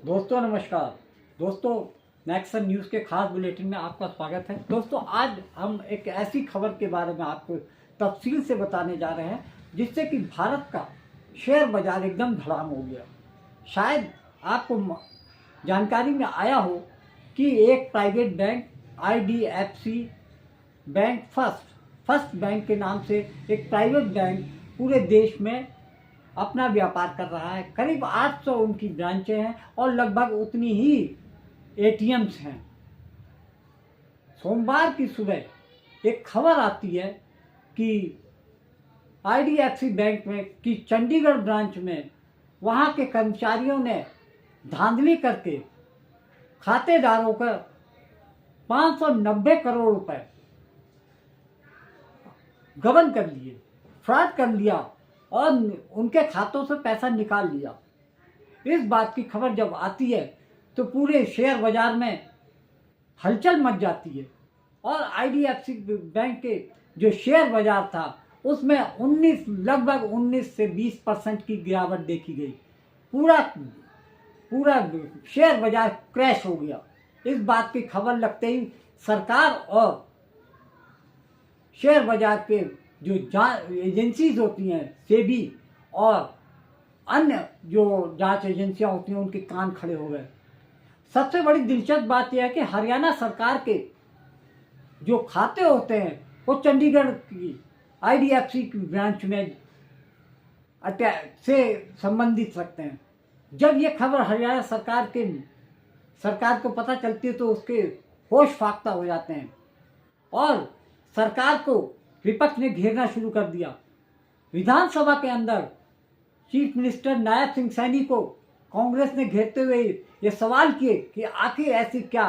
दोस्तों नमस्कार। दोस्तों नेक्सन न्यूज़ के खास बुलेटिन में आपका स्वागत है। दोस्तों आज हम एक ऐसी खबर के बारे में आपको तफसील से बताने जा रहे हैं जिससे कि भारत का शेयर बाजार एकदम धड़ाम हो गया। शायद आपको जानकारी में आया हो कि एक private bank IDFC bank first bank के नाम से एक प्राइवेट बैंक पूरे देश में अपना व्यापार कर रहा है। करीब 800 उनकी ब्रांचें हैं और लगभग उतनी ही ATMs हैं। सोमवार की सुबह एक खबर आती है कि IDFC बैंक में कि चंडीगढ़ ब्रांच में वहाँ के कर्मचारियों ने धांधली करके खातेदारों का 590 करोड़ रुपए गबन कर लिए, फ्रॉड कर लिया और उनके खातों से पैसा निकाल लिया। इस बात की खबर जब आती है तो पूरे शेयर बाजार में हलचल मच जाती है और IDFC बैंक के जो शेयर बाजार था उसमें लगभग 19 से 20% की गिरावट देखी गई। पूरा शेयर बाजार क्रैश हो गया। इस बात की खबर लगते ही सरकार और शेयर बाजार के जो एजेंसीज होती हैं, सेबी और अन्य जो जांच एजेंसियां होती हैं, उनके कान खड़े हो गए। सबसे बड़ी दिलचस्प बात यह है कि हरियाणा सरकार के जो खाते होते हैं वो चंडीगढ़ की IDFC की ब्रांच में से संबंधित रखते हैं। जब ये खबर हरियाणा सरकार को पता चलती है तो उसके होश फाख्ता हो जाते हैं और सरकार को विपक्ष ने घेरना शुरू कर दिया। विधानसभा के अंदर चीफ मिनिस्टर नायब सिंह सैनी को कांग्रेस ने घेरते हुए ये सवाल किए कि आखिर ऐसी क्या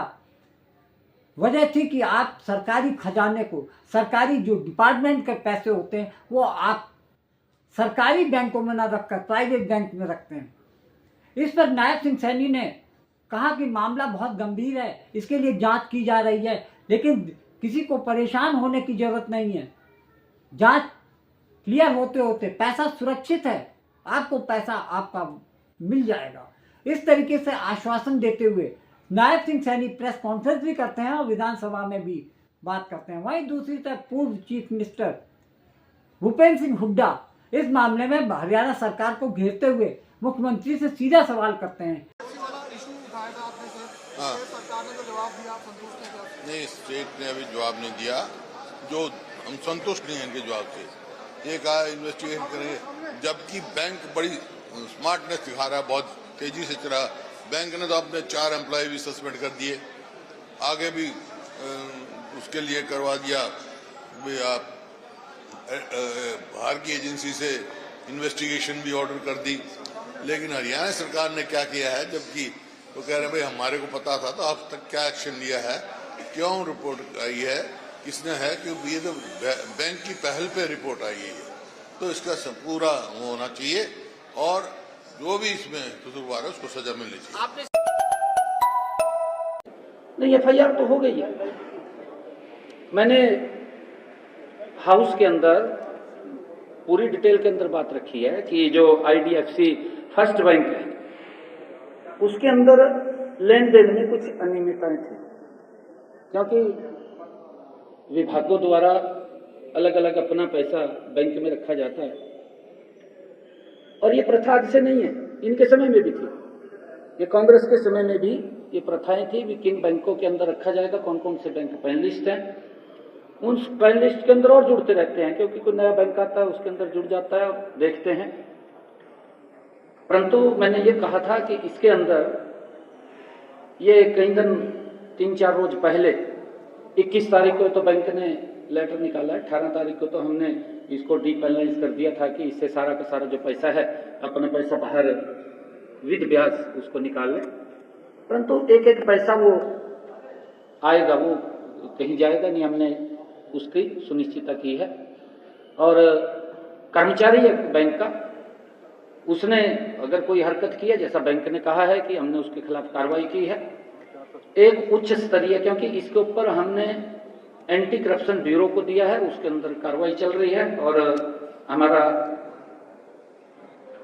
वजह थी कि आप सरकारी खजाने को, सरकारी जो डिपार्टमेंट के पैसे होते हैं वो आप सरकारी बैंकों में ना रखकर प्राइवेट बैंक में रखते हैं। इस पर नायब सिंह सैनी ने कहा कि मामला बहुत गंभीर है, इसके लिए जांच की जा रही है, लेकिन किसी को परेशान होने की जरूरत नहीं है। जांच क्लियर होते होते पैसा सुरक्षित है, आपको पैसा आपका मिल जाएगा। इस तरीके से आश्वासन देते हुए नायब सिंह सैनी प्रेस कॉन्फ्रेंस भी करते हैं और विधानसभा में भी बात करते हैं। वहीं दूसरी तरफ पूर्व चीफ मिनिस्टर भूपेंद्र सिंह हुड्डा इस मामले में हरियाणा सरकार को घेरते हुए मुख्यमंत्री से सीधा सवाल करते हैं। हाँ। नहीं, स्टेट ने अभी जवाब नहीं दिया। जो हम संतुष्ट नहीं हैं इनके जवाब से। ये कहा इन्वेस्टिगेशन करेंगे, जबकि बैंक बड़ी स्मार्टनेस दिखा रहा है, बहुत तेजी से चला। बैंक ने तो अपने 4 एम्प्लॉय भी सस्पेंड कर दिए, आगे भी उसके लिए करवा दिया। आप बाहर की एजेंसी से इन्वेस्टिगेशन भी ऑर्डर कर दी। लेकिन हरियाणा सरकार ने क्या किया है, जबकि वो कह रहे हैं भाई हमारे को पता था, तो अब तक क्या एक्शन लिया है, क्यों रिपोर्ट आई है, किसने है, क्योंकि ये तो बैंक की पहल पे रिपोर्ट आई है, तो इसका पूरा होना चाहिए और जो भी इसमें कसूरवार है उसको सजा मिलनी चाहिए। नहीं, FIR तो हो गई है। मैंने हाउस के अंदर पूरी डिटेल के अंदर बात रखी है कि जो IDFC फर्स्ट बैंक है उसके अंदर लेन देन में कुछ अनियमितताएं थी, क्योंकि विभागों द्वारा अलग अलग अपना पैसा बैंक में रखा जाता है और ये प्रथा आज से नहीं है, इनके समय में भी थी। ये कांग्रेस के समय में भी ये प्रथाएं थी कि किन बैंकों के अंदर रखा जाएगा, कौन कौन से बैंक पैन लिस्ट हैं, उन पैन लिस्ट के अंदर और जुड़ते रहते हैं, क्योंकि कोई नया बैंक आता है उसके अंदर जुड़ जाता है और देखते हैं। परंतु मैंने ये कहा था कि इसके अंदर ये कई दिन 3-4 रोज पहले 21 तारीख को तो बैंक ने लेटर निकाला है, 18 तारीख को तो हमने इसको डीपेनलाइज कर दिया था कि इससे सारा का सारा जो पैसा है अपना पैसा बाहर विद ब्याज उसको निकाल लें। परंतु एक एक पैसा वो आएगा, वो कहीं जाएगा नहीं, हमने उसकी सुनिश्चितता की है। और कर्मचारी है बैंक का, उसने अगर कोई हरकत की है, जैसा बैंक ने कहा है कि हमने उसके खिलाफ कार्रवाई की है एक उच्च स्तरीय, क्योंकि इसके ऊपर हमने एंटी करप्शन ब्यूरो को दिया है, उसके अंदर कार्रवाई चल रही है और हमारा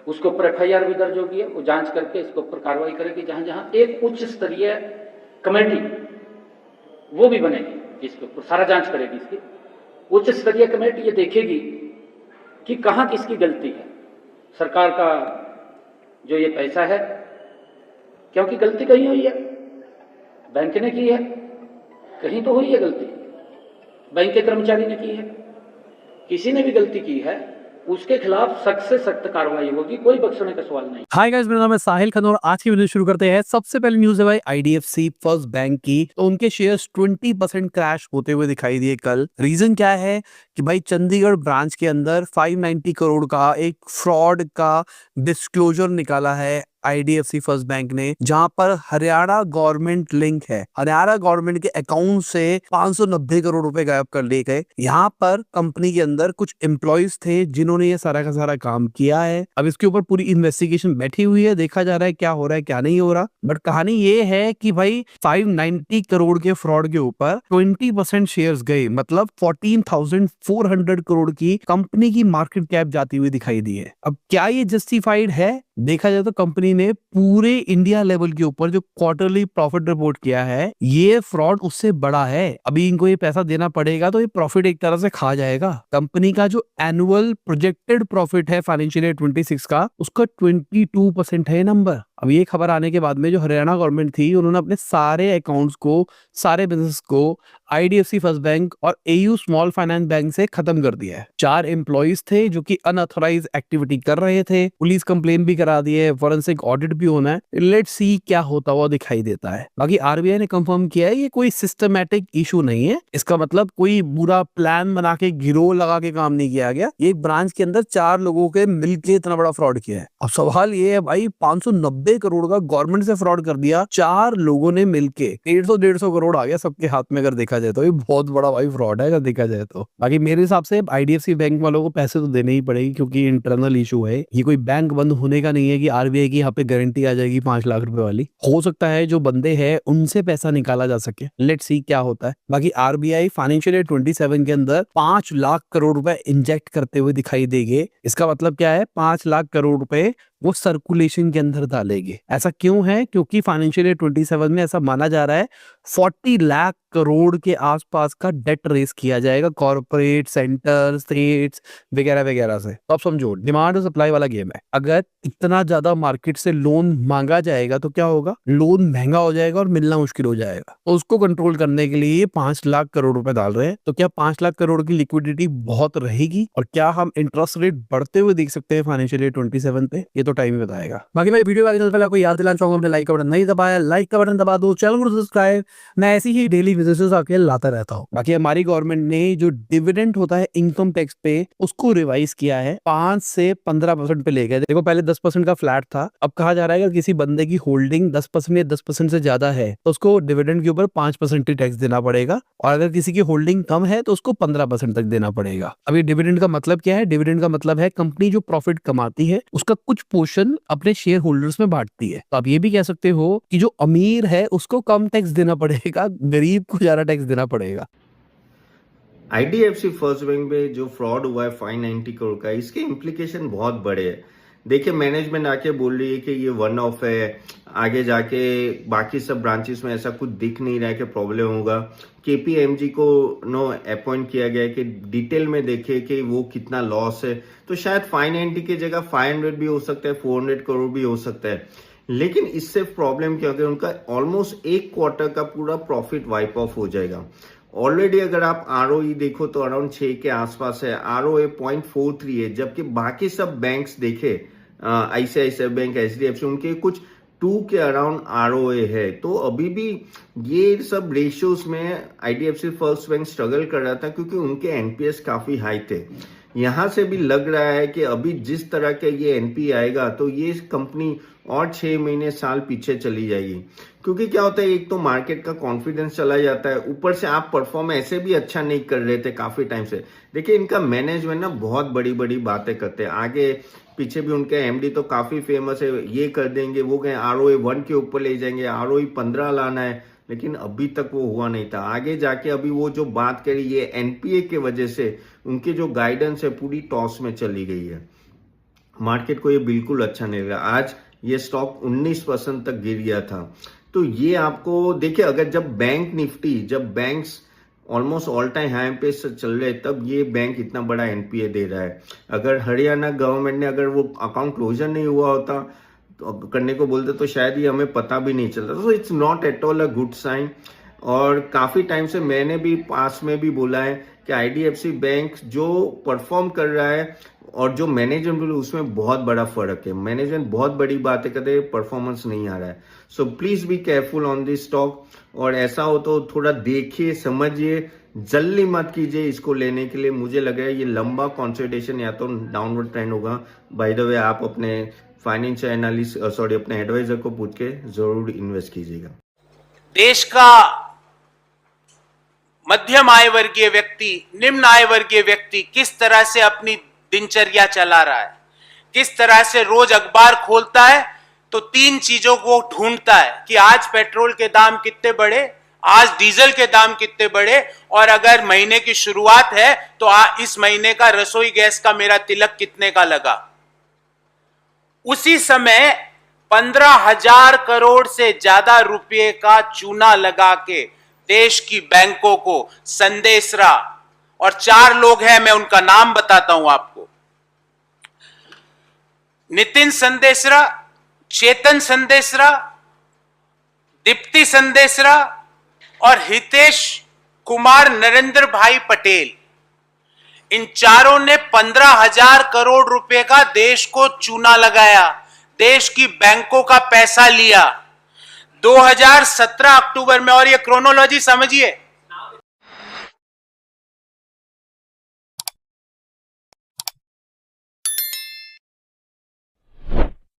उसके ऊपर FIR भी दर्ज होगी है, वो जांच करके इसके ऊपर कार्रवाई करेगी। जहां जहां एक उच्च स्तरीय कमेटी वो भी बनेगी, इसके ऊपर सारा जांच करेगी। इसकी उच्च स्तरीय कमेटी ये देखेगी कि कहां किसकी गलती है। सरकार का जो ये पैसा है, क्योंकि गलती कहीं हुई है, बैंक ने की है, कहीं तो हुई है गलती, बैंक के कर्मचारी ने की है, किसी ने भी गलती की है, उसके खिलाफ सख्त से सख्त कार्रवाई होगी, कोई बख्शने का सवाल नहीं। हाय गाइस, मेरा नाम है साहिल खन्ना और आज की वीडियो शुरू करते हैं। सबसे पहले न्यूज है भाई IDFC फर्स्ट बैंक की। तो उनके शेयर्स 20% क्रैश होते हुए दिखाई दिए कल। रीजन क्या है कि भाई चंडीगढ़ ब्रांच के अंदर 590 करोड़ का एक फ्रॉड का डिस्क्लोजर निकाला है IDFC फर्स्ट बैंक ने, जहां पर हरियाणा गवर्नमेंट लिंक है। हरियाणा गवर्नमेंट के अकाउंट से 590 करोड़ रुपए गायब कर लिए गए। यहाँ पर कंपनी के अंदर कुछ एम्प्लॉयज थे जिन्होंने ये सारा का सारा काम किया है। अब इसके ऊपर पूरी इन्वेस्टिगेशन बैठी हुई है, देखा जा रहा है क्या हो रहा है क्या नहीं हो रहा। बट कहानी ये है कि भाई 590 करोड़ के फ्रॉड के ऊपर 20% शेयर्स गए, मतलब 14,400 करोड़ की कंपनी की मार्केट कैप जाती हुई दिखाई दी है। अब क्या ये जस्टिफाइड है? देखा जाए तो कंपनी ने पूरे इंडिया लेवल के ऊपर जो क्वार्टरली प्रॉफिट रिपोर्ट किया है, ये फ्रॉड उससे बड़ा है। अभी इनको ये पैसा देना पड़ेगा तो ये प्रॉफिट एक तरह से खा जाएगा। कंपनी का जो एनुअल प्रोजेक्टेड प्रॉफिट है फाइनेंशियल ईयर 26 का, उसका 22% है नंबर। अब ये खबर आने के बाद में जो हरियाणा गवर्नमेंट थी, उन्होंने अपने सारे अकाउंट्स को, सारे बिजनेस को IDFC फर्स्ट बैंक और AU स्मॉल फाइनेंस बैंक से खत्म कर दिया है। 4 एम्प्लॉइज थे जो कि अनऑथराइज एक्टिविटी कर रहे थे। पुलिस कंप्लेन भी करा दी है, फॉरेंसिक ऑडिट भी होना है। लेट्स सी क्या होता हुआ दिखाई देता है। बाकी RBI ने कंफर्म किया है ये कोई सिस्टमैटिक इशू नहीं है। इसका मतलब कोई बुरा प्लान बना के गिरोह लगा के काम नहीं किया गया। एक ब्रांच के अंदर 4 लोगों के मिलकर इतना बड़ा फ्रॉड किया है। अब सवाल ये है भाई, 590 करोड़ का गवर्नमेंट से फ्रॉड कर दिया 4 लोगों ने मिलके, 150 करोड़ आ गया सबके हाथ में। अगर देखा जाए तो ये बहुत बड़ा भाई फ्रॉड है अगर देखा जाए तो। बाकी मेरे हिसाब से IDFC बैंक वालों को पैसे तो देने ही पड़ेगी, क्योंकि इंटरनल इशू है। ये कोई बैंक बंद होने का नहीं है कि RBI की यहाँ पे गारंटी आ जाएगी 5 लाख रुपए वाली। हो सकता है जो बंदे हैं उनसे पैसा निकाला जा सके। लेट्स सी क्या होता है। बाकी RBI फाइनेंशियल ईयर 27 के अंदर 5 लाख करोड़ रुपए इंजेक्ट करते हुए दिखाई देंगे। इसका मतलब क्या है? 5 लाख करोड़ रुपए वो सर्कुलेशन के अंदर डालेंगे। ऐसा क्यों है? क्योंकि फाइनेंशियल ईयर 27 में ऐसा माना जा रहा है 40 लाख करोड़ के आसपास का डेट रेस किया जाएगा कॉर्पोरेट, सेंटर, स्टेट्स वगैरह वगैरह से। तो आप समझो डिमांड और सप्लाई वाला गेम है। अगर इतना ज्यादा मार्केट से लोन मांगा जाएगा तो क्या होगा? लोन महंगा हो जाएगा और मिलना मुश्किल हो जाएगा। तो उसको कंट्रोल करने के लिए 5 लाख करोड़ रुपए डाल रहे हैं। तो क्या 5 लाख करोड़ की लिक्विडिटी बहुत रहेगी? और क्या हम इंटरेस्ट रेट बढ़ते हुए देख सकते हैं फाइनेंशियल ईयर 27 पे? ये तो टाइम ही बताएगा। बाकी मैं वीडियो आगे पहले आपको याद दिलाना चाहूंगा, अपने लाइक का बटन नहीं दबाया, लाइक का बटन दबा दो, चैनल को सब्सक्राइब। मैं ऐसी ही डेली वीडियोस आके लाता रहता हूँ। बाकी हमारी गवर्नमेंट ने जो डिविडेंड होता है इनकम टैक्स पे, उसको रिवाइज किया है 5 से 15% पे ले गए। देखो पहले 10% का फ्लैट था, अब कहा जा रहा है कि किसी बंदे की होल्डिंग 10% या 10% से ज्यादा है तो उसको डिविडेंड के ऊपर 5% टैक्स देना पड़ेगा, और अगर किसी की होल्डिंग कम है तो उसको 15% तक देना पड़ेगा। अभी डिविडेंड का मतलब क्या है? डिविडेंड का मतलब है कंपनी जो प्रॉफिट कमाती है उसका कुछ पोर्शन अपने शेयर होल्डर्स में बांटती है। तो आप ये भी कह सकते हो कि जो अमीर है उसको कम टैक्स देना पड़ेगा, गरीब को ज्यादा टैक्स देना पड़ेगा। IDFC फर्स्ट बैंक में जो फ्रॉड हुआ है 590 करोड़ का, इसके इम्प्लीकेशन बहुत बड़े हैं। देखिए मैनेजमेंट आके बोल रही है कि ये वन ऑफ है, आगे जाके बाकी सब ब्रांचेस में ऐसा कुछ दिख नहीं रहा है कि प्रॉब्लम होगा। KPMG को अपॉइंट किया गया है कि डिटेल में देखे कि वो कितना लॉस है। तो शायद 590 की जगह 500 भी हो सकता है, 400 करोड़ भी हो सकता है। लेकिन इससे प्रॉब्लम क्या होगा, उनका ऑलमोस्ट 1 क्वार्टर का पूरा प्रॉफिट वाइप ऑफ हो जाएगा। ऑलरेडी अगर आप ROE देखो तो अराउंड 6 के आसपास है, ROA 0.43 है, जबकि बाकी सब बैंक्स देखे ICICI बैंक, HDFC, उनके कुछ 2 के अराउंड ROA है। तो अभी भी ये सब रेशियोज में IDFC फर्स्ट बैंक स्ट्रगल कर रहा था, क्योंकि उनके NPS काफी हाई थे। यहां से भी लग रहा है कि अभी जिस तरह के ये NPA आएगा तो ये कंपनी और 6 महीने साल पीछे चली जाएगी। क्योंकि क्या होता है, एक तो मार्केट का कॉन्फिडेंस चला जाता है, ऊपर से आप परफॉर्म ऐसे भी अच्छा नहीं कर रहे थे काफी टाइम से। देखिए इनका मैनेजमेंट ना बहुत बड़ी बड़ी बातें करते हैं, आगे पीछे भी उनके MD तो काफी फेमस है, ये कर देंगे, वो कहें ROA 1 के ऊपर ले जाएंगे, ROE 15 लाना है, लेकिन अभी तक वो हुआ नहीं था। आगे जाके अभी वो जो बात करी ये NPA के वजह से उनकी जो गाइडेंस है पूरी टॉस में चली गई है। मार्केट को ये बिल्कुल अच्छा नहीं लगा। आज ये स्टॉक 19% तक गिर गया था। तो ये आपको देखिए, अगर जब बैंक निफ्टी, जब banks almost all time high पे चल रहे, तब ये बैंक इतना बड़ा एनपीए दे रहा है। अगर हरियाणा गवर्नमेंट ने अगर वो अकाउंट क्लोजर नहीं हुआ होता तो करने को बोलते तो शायद ये हमें पता भी नहीं चलता। तो it's not at all a good sign. और काफी टाइम से मैंने भी पास में भी बोला है कि आईडीएफसी बैंक जो परफॉर्म कर रहा है और जो मैनेजमेंट, उसमें बहुत बड़ा फर्क है। मैनेजमेंट बहुत बड़ी बातें करते हैं, परफॉर्मेंस नहीं आ रहा है। So please be careful on this stock. और ऐसा हो तो थोड़ा देखिए, समझिए, जल्दी मत कीजिए इसको लेने के लिए। मुझे लग रहा है ये लंबा कंसोलिडेशन या तो डाउनवर्ड ट्रेंड होगा। बाय द वे, आप अपने फाइनेंशियल एनालिस्ट अपने एडवाइजर को पूछ के जरूर इन्वेस्ट कीजिएगा। देश का मध्यम आय वर्गीय व्यक्ति, निम्न आय वर्गीय व्यक्ति किस तरह से अपनी दिनचर्या चला रहा है, किस तरह से रोज अखबार खोलता है तो 3 चीजों को ढूंढता है कि आज पेट्रोल के दाम कितने बढ़े, आज डीजल के दाम कितने बढ़े, और अगर महीने की शुरुआत है तो इस महीने का रसोई गैस का मेरा तिलक कितने का लगा। उसी समय 15,000 करोड़ से ज्यादा रुपए का चूना लगा के देश की बैंकों को संदेशरा, और 4 लोग हैं, मैं उनका नाम बताता हूं आपको। नितिन संदेशरा, चेतन संदेशरा, दीप्ति संदेशरा और हितेश कुमार नरेंद्र भाई पटेल, इन चारों ने 15,000 करोड़ रुपए का देश को चूना लगाया, देश की बैंकों का पैसा लिया 2017 अक्टूबर में। और ये क्रोनोलॉजी समझिए,